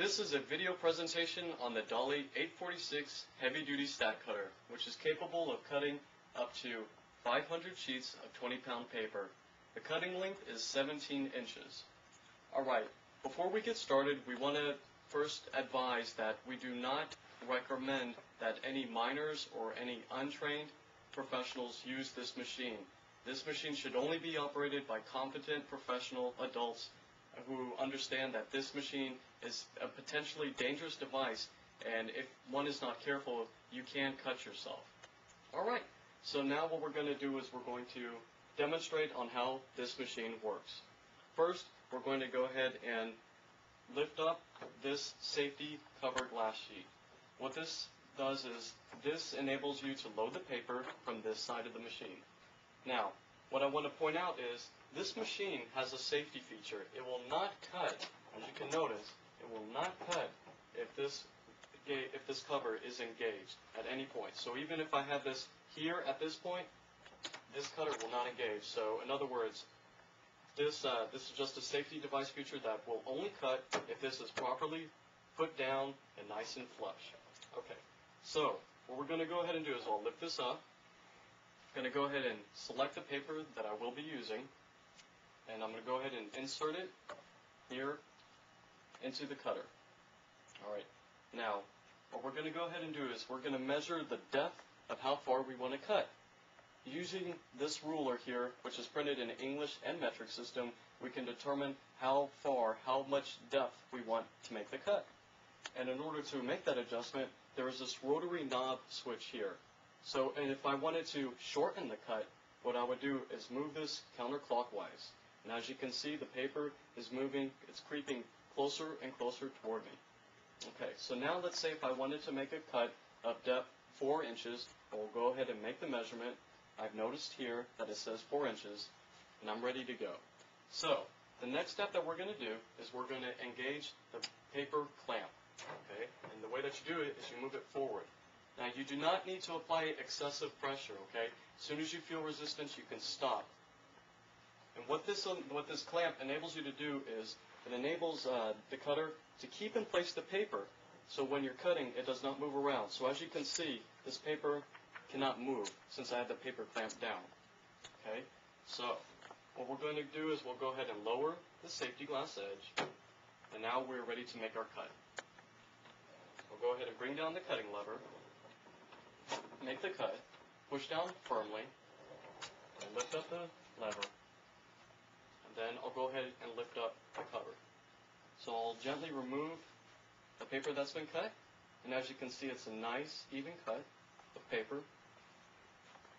This is a video presentation on the Dahle 846 heavy-duty stack cutter, which is capable of cutting up to 500 sheets of 20-pound paper. The cutting length is 17 inches. Alright, before we get started, we want to first advise that we do not recommend that any minors or any untrained professionals use this machine. This machine should only be operated by competent professional adults who understand that this machine is a potentially dangerous device, and if one is not careful, you can cut yourself. Alright, so now what we're going to do is we're going to demonstrate on how this machine works. First, we're going to go ahead and lift up this safety cover glass sheet. What this does is this enables you to load the paper from this side of the machine. Now, what I want to point out is this machine has a safety feature. It will not cut, as you can notice, it will not cut if this cover is engaged at any point. So even if I have this here at this point, this cutter will not engage. So in other words, this is just a safety device feature that will only cut if this is properly put down and nice and flush. Okay, so what we're going to go ahead and do is I'll lift this up. I'm going to go ahead and select the paper that I will be using, and I'm going to go ahead and insert it here into the cutter. Alright, now what we're going to go ahead and do is we're going to measure the depth of how far we want to cut. Using this ruler here, which is printed in English and metric system, we can determine how much depth we want to make the cut. And in order to make that adjustment, there is this rotary knob switch here. So, and if I wanted to shorten the cut, what I would do is move this counterclockwise. And as you can see, the paper is moving, it's creeping closer and closer toward me. Okay, so now let's say if I wanted to make a cut of depth 4 inches, we'll go ahead and make the measurement. I've noticed here that it says 4 inches, and I'm ready to go. So, the next step that we're going to do is we're going to engage the paper clamp. Okay, and the way that you do it is you move it forward. Now, you do not need to apply excessive pressure, okay? As soon as you feel resistance, you can stop. And what this clamp enables you to do is it enables the cutter to keep in place the paper, so when you're cutting, it does not move around. So as you can see, this paper cannot move since I have the paper clamped down. Okay, so what we're going to do is we'll go ahead and lower the safety glass edge, and now we're ready to make our cut. We'll go ahead and bring down the cutting lever, make the cut, push down firmly, and lift up the lever, and then I'll go ahead and lift up the cover. So I'll gently remove the paper that's been cut, and as you can see, it's a nice, even cut of paper.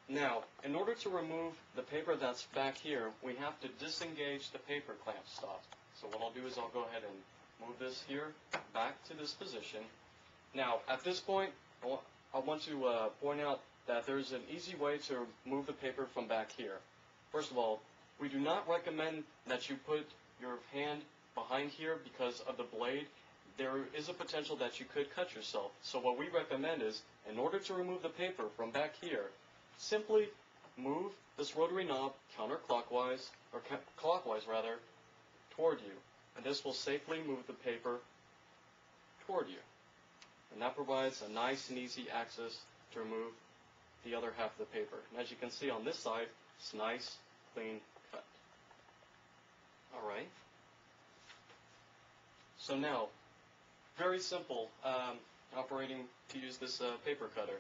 Now, in order to remove the paper that's back here, we have to disengage the paper clamp stop. So what I'll do is I'll go ahead and move this here back to this position. Now, at this point, I want to point out that there's an easy way to move the paper from back here. First of all, we do not recommend that you put your hand behind here because of the blade. There is a potential that you could cut yourself. So what we recommend is, in order to remove the paper from back here, simply move this rotary knob counterclockwise, or clockwise rather, toward you. And this will safely move the paper toward you. And that provides a nice and easy access to remove the other half of the paper. And as you can see on this side, it's a nice, clean cut. Alright. So now, very simple operating to use this paper cutter.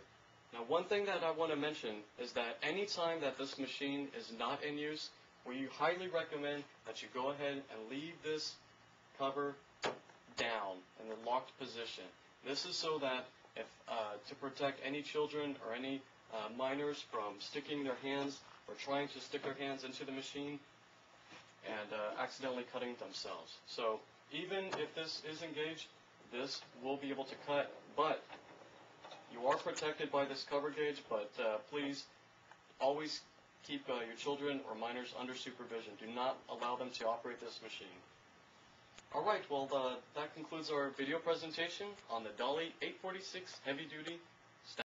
Now, one thing that I want to mention is that any time that this machine is not in use, we highly recommend that you go ahead and leave this cover down in the locked position. This is so that if to protect any children or any minors from sticking their hands or trying to stick their hands into the machine and accidentally cutting themselves. So even if this is engaged, this will be able to cut, but you are protected by this cover gauge, but please always keep your children or minors under supervision. Do not allow them to operate this machine. Alright, well that concludes our video presentation on the Dahle 846 heavy duty